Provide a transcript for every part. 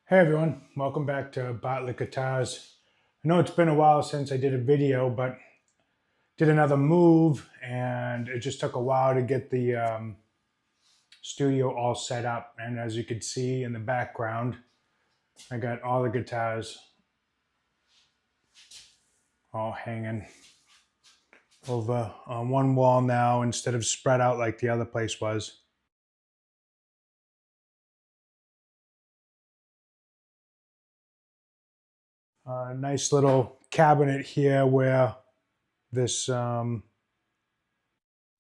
Hey everyone, welcome back to Bartlett Guitars. I know it's been a while since I did a video, but did another move and it just took a while to get the studio all set up. And as you can see in the background, I got all the guitars all hanging over on one wall now instead of spread out like the other place was. Nice little cabinet here where this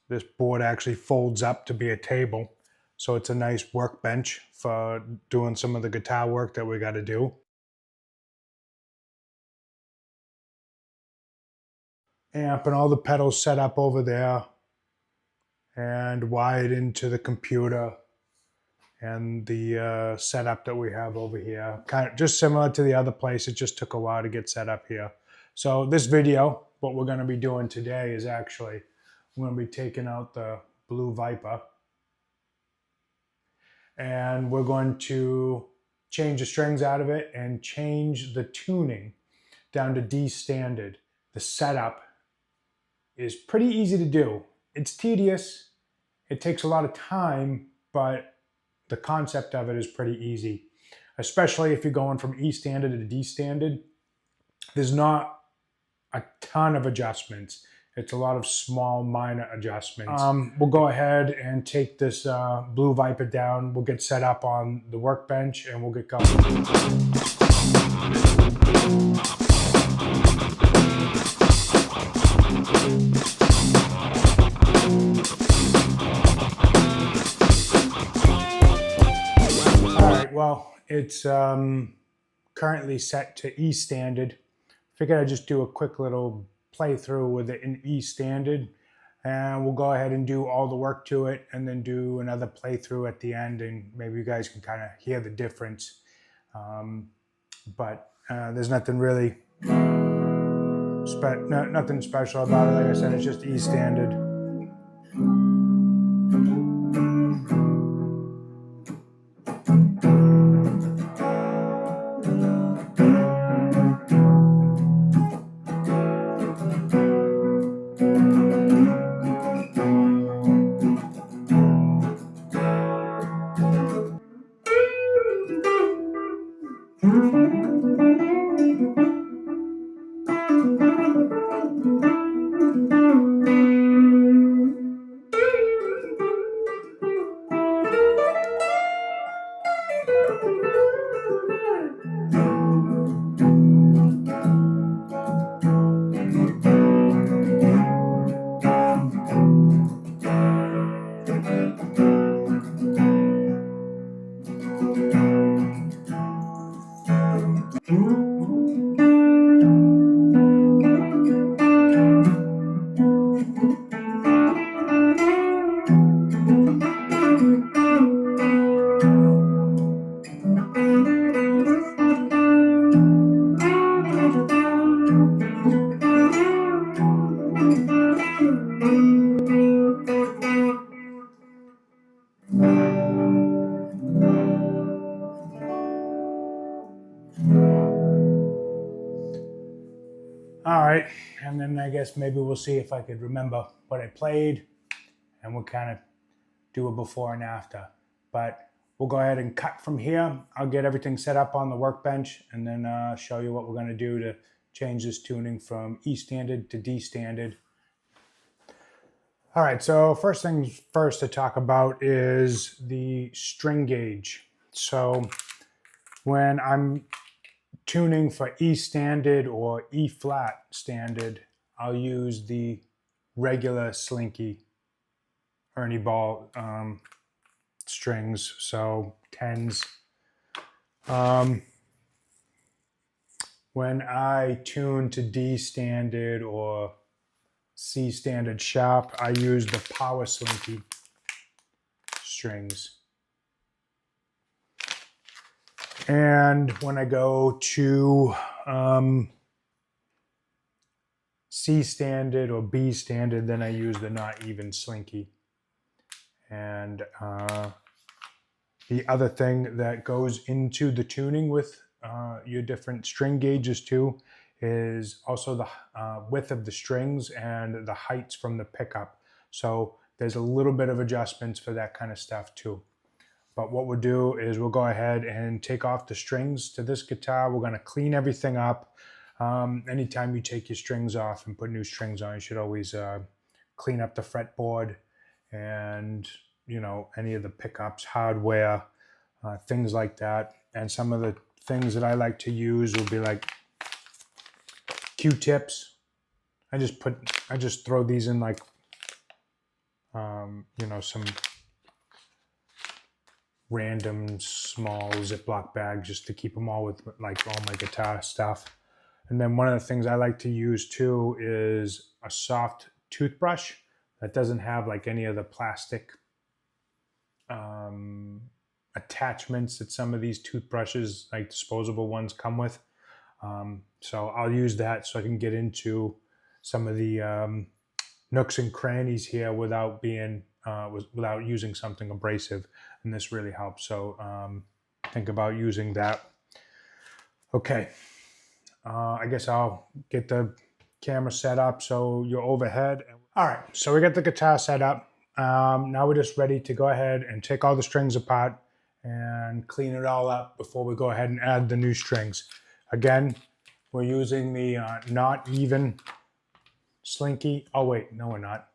this board actually folds up to be a table. So it's a nice workbench for doing some of the guitar work that we got to do. Amp and all the pedals set up over there and wired into the computer and the setup that we have over here. Kind of just similar to the other place. It just took a while to get set up here. So this video, what we're going to be doing today is actually, I'm going to be taking out the Blue Viper and we're going to change the strings out of it and change the tuning down to D standard. The setup is pretty easy to do. It's tedious, it takes a lot of time, but the concept of it is pretty easy, especially if you're going from E standard to D standard. There's not a ton of adjustments. It's a lot of small, minor adjustments. We'll go ahead and take this Blue Viper down. We'll get set up on the workbench and we'll get going. All right, well, it's currently set to E standard. Figured I'd just do a quick little playthrough with it in E standard, and we'll go ahead and do all the work to it and then do another playthrough at the end, and maybe you guys can kind of hear the difference. But there's nothing really nothing special about it. Like I said, it's just E standard. All right, and then I guess maybe we'll see if I could remember what I played, and we'll kind of do a before and after. But we'll go ahead and cut from here. I'll get everything set up on the workbench and then show you what we're going to do to change this tuning from E standard to D standard. All right, so first things first to talk about is the string gauge. So when I'm tuning for E standard or E flat standard, I'll use the regular Slinky Ernie Ball strings, so 10s. When I tune to D standard or C standard sharp, I use the Power Slinky strings. And when I go to C standard or B standard, then I use the not even Slinky. And The other thing that goes into the tuning with your different string gauges too is also the width of the strings and the heights from the pickup. So there's a little bit of adjustments for that kind of stuff too. But what we'll do is we'll go ahead and take off the strings to this guitar. We're going to clean everything up. Anytime you take your strings off and put new strings on, you should always clean up the fretboard and, you know, any of the pickups, hardware, things like that. And some of the things that I like to use will be like Q-tips. I just throw these in like, you know, some random small Ziploc bags just to keep them all with like all my guitar stuff. And then one of the things I like to use too is a soft toothbrush that doesn't have like any of the plastic attachments that some of these toothbrushes, like disposable ones, come with. So I'll use that so I can get into some of the nooks and crannies here without being without using something abrasive, and this really helps. So think about using that. Okay, I guess I'll get the camera set up so you're overhead. All right, so we got the guitar set up. Now we're just ready to go ahead and take all the strings apart and clean it all up before we go ahead and add the new strings. Again, we're using the not even Slinky. Oh wait, no we're not.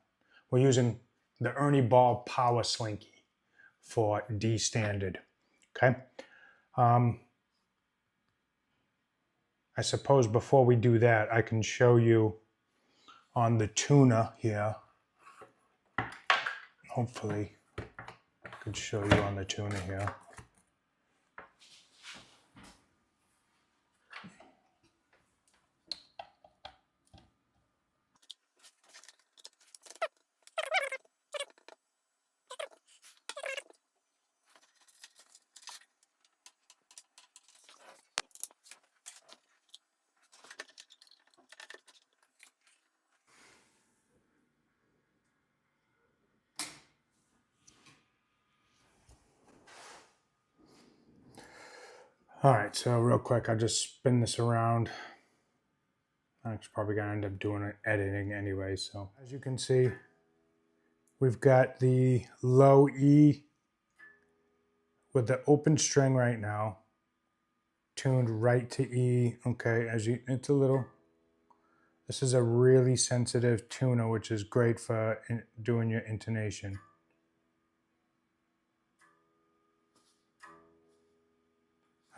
We're using the Ernie Ball Power Slinky for D standard, okay? I suppose before we do that, I can show you on the tuner here. Hopefully, I could show you on the tuner here. All right, so real quick, I'll just spin this around. I'm probably gonna end up doing it editing anyway. So as you can see, we've got the low E with the open string right now, tuned right to E. Okay, it's a little, this is a really sensitive tuner, which is great for doing your intonation.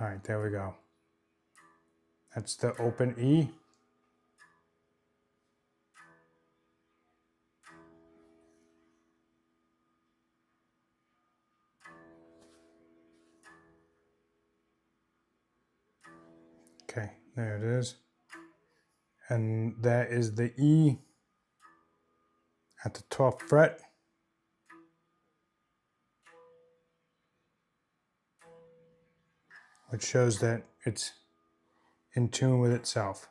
All right, there we go. That's the open E. Okay, there it is. And that is the E at the 12th fret. Which shows that it's in tune with itself.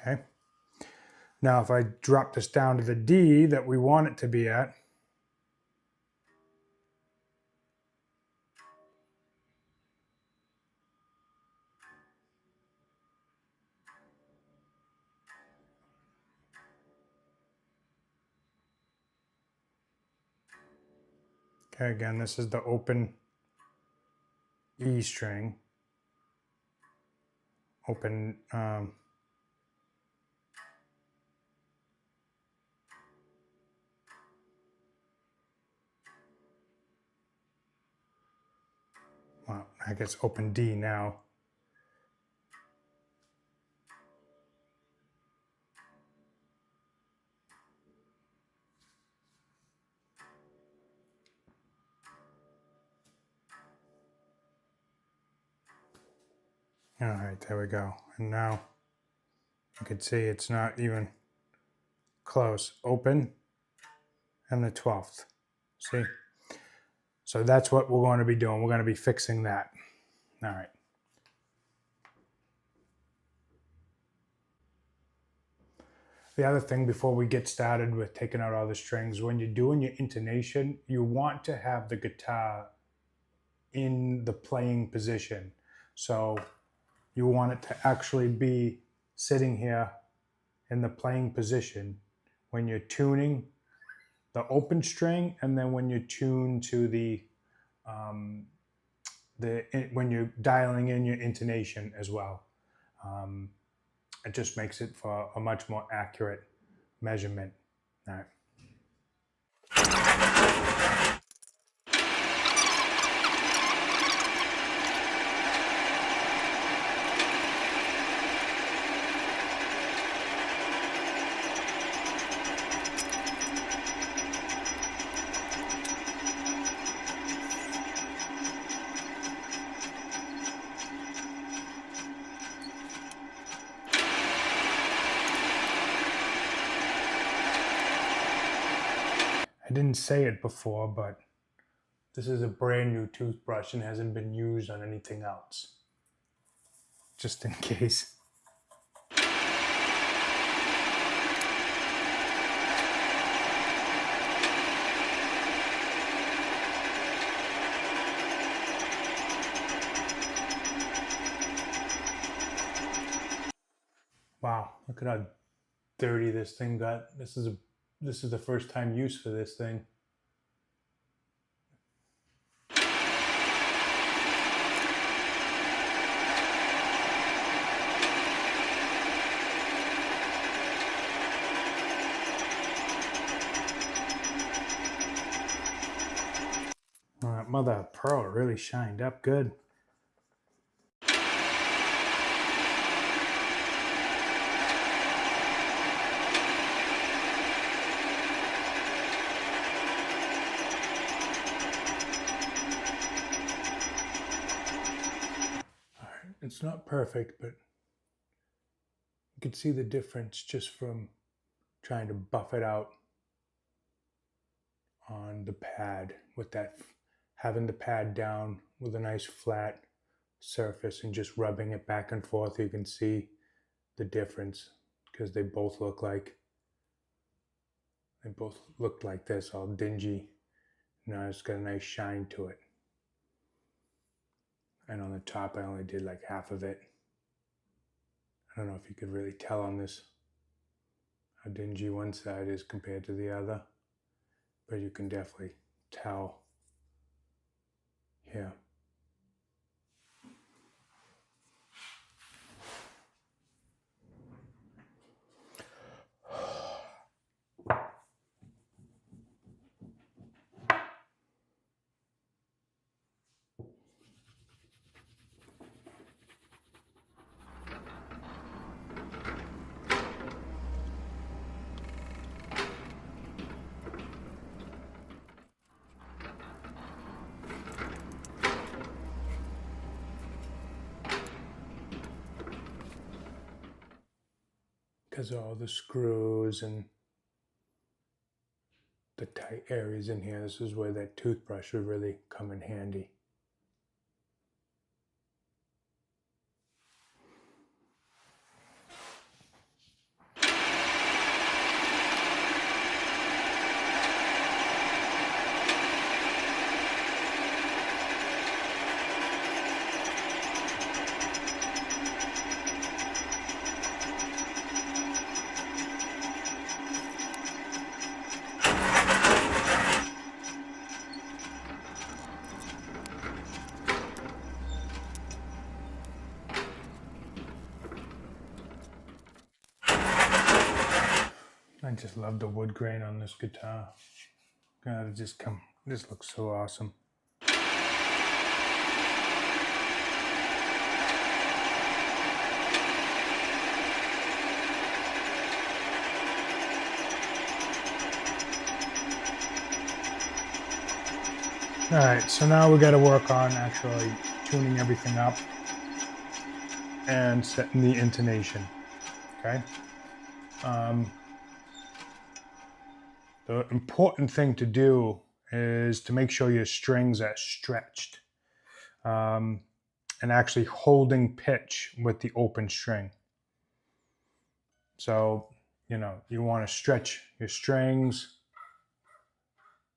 Okay. Now if I drop this down to the D that we want it to be at, okay, again, this is the open E string, open, well, I guess open D now. All right, there we go. And now you can see it's not even close. Open and the 12th. See? So that's what we're going to be doing. We're going to be fixing that. All right. The other thing before we get started with taking out all the strings, when you're doing your intonation, you want to have the guitar in the playing position. So you want it to actually be sitting here in the playing position when you're tuning the open string, and then when you tune to when you're dialing in your intonation as well. It just makes it for a much more accurate measurement. All right. I didn't say it before, but this is a brand new toothbrush and hasn't been used on anything else. Just in case. Wow, look at how dirty this thing got. This is the first time use for this thing. All right, mother of pearl really shined up good. It's not perfect, but you can see the difference just from trying to buff it out on the pad with that, having the pad down with a nice flat surface and just rubbing it back and forth. You can see the difference because they both looked like this, all dingy. Now it's got a nice shine to it. And on the top, I only did like half of it. I don't know if you could really tell on this how dingy one side is compared to the other, but you can definitely tell here. Because of all the screws and the tight areas in here, this is where that toothbrush would really come in handy. I just love the wood grain on this guitar. God, this looks so awesome. All right, so now we got to work on actually tuning everything up and setting the intonation, okay? The important thing to do is to make sure your strings are stretched and actually holding pitch with the open string. So, you know, you want to stretch your strings.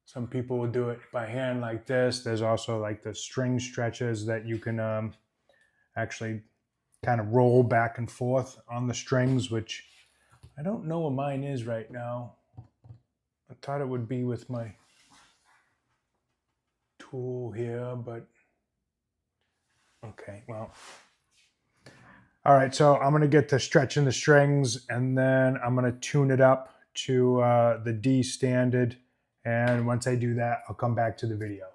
Some people will do it by hand like this. There's also like the string stretchers that you can actually kind of roll back and forth on the strings, which I don't know where mine is right now. I thought it would be with my tool here, but okay, well. All right, so I'm gonna get to stretching the strings and then I'm gonna tune it up to the D standard. And once I do that, I'll come back to the video.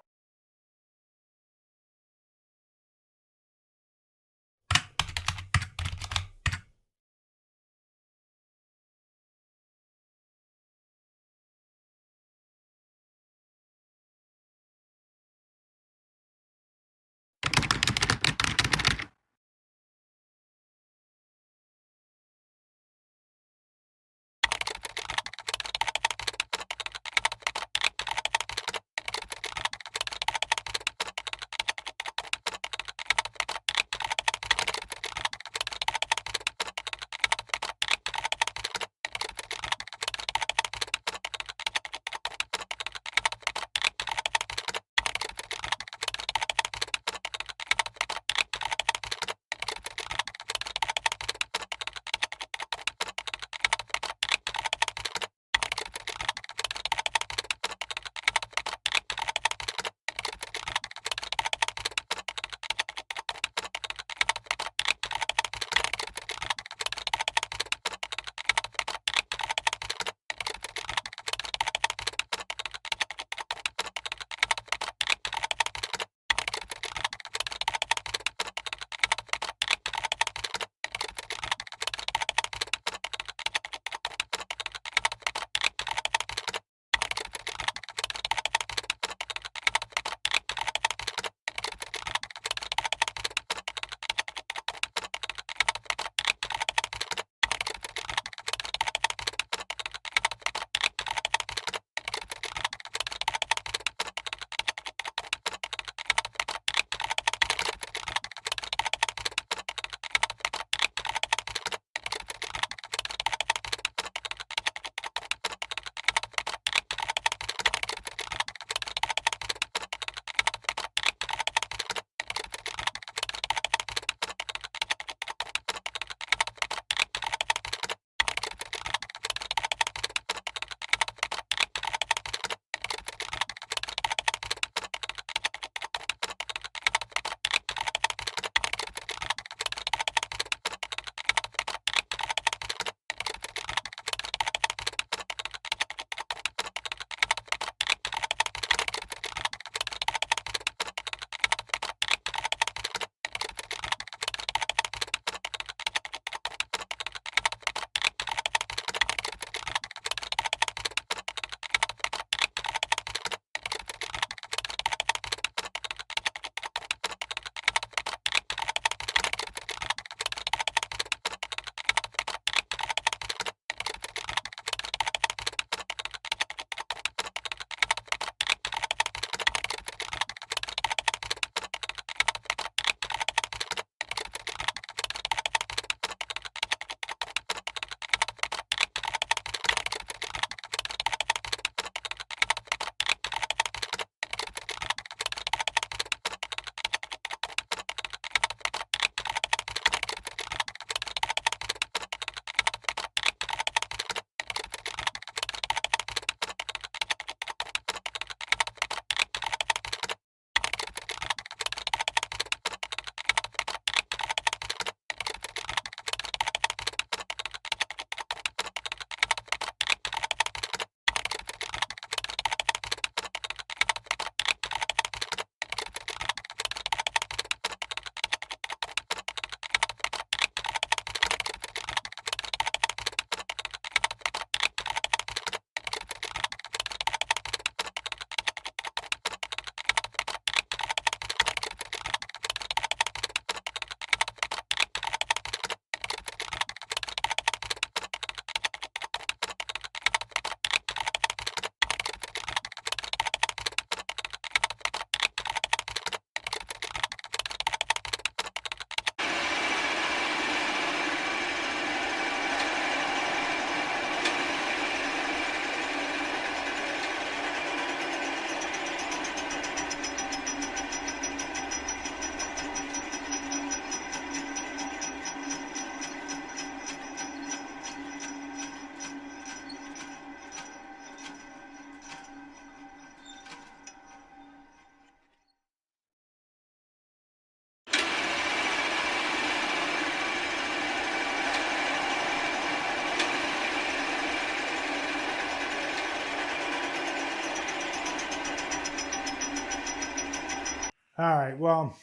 All right, well,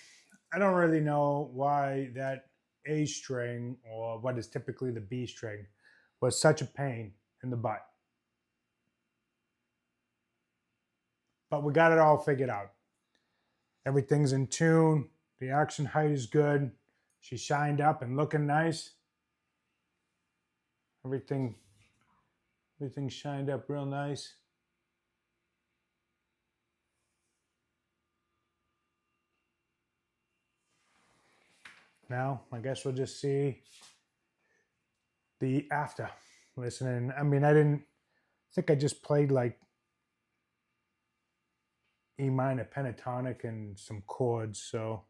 I don't really know why that A string, or what is typically the B string, was such a pain in the butt. But we got it all figured out. Everything's in tune. The action height is good. She shined up and looking nice. Everything shined up real nice. Now, I guess we'll just see the after listening. I mean, I think I just played like E minor pentatonic and some chords, so.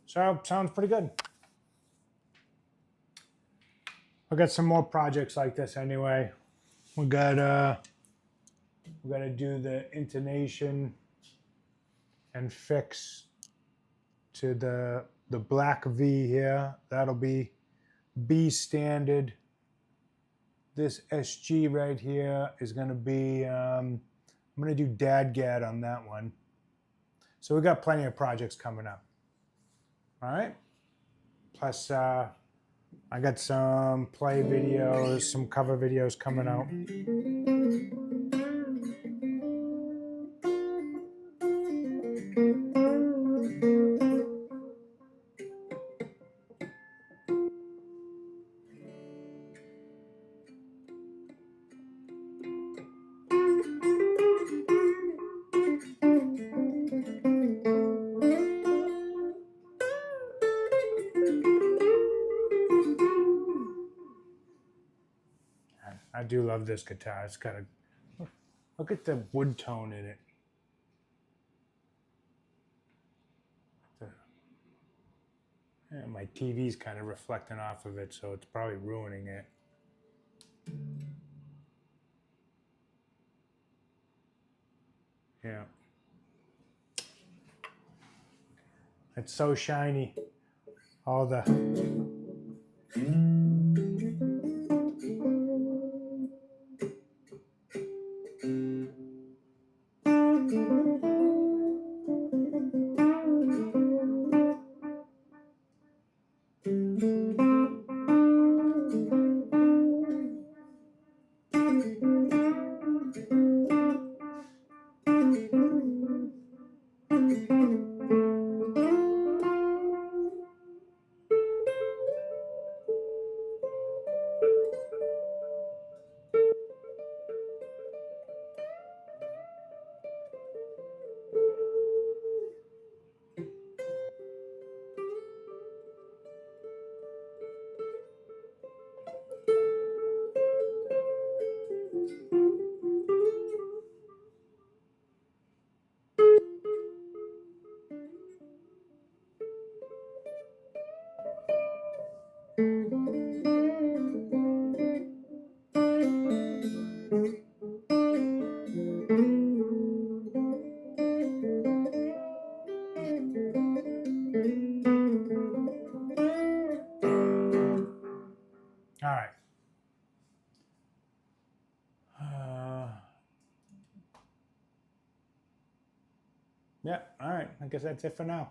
So, sounds pretty good. I've got some more projects like this anyway. We gotta do the intonation and fix to the black V here. That'll be B standard. This SG right here is gonna be, I'm gonna do Dadgad on that one. So we got plenty of projects coming up. All right. Plus, I got some play videos, some cover videos coming out. I do love this guitar. It's got a, look at the wood tone in it. And my TV's kind of reflecting off of it, so it's probably ruining it. Yeah. It's so shiny. All the... All right. Yeah, all right. I guess that's it for now.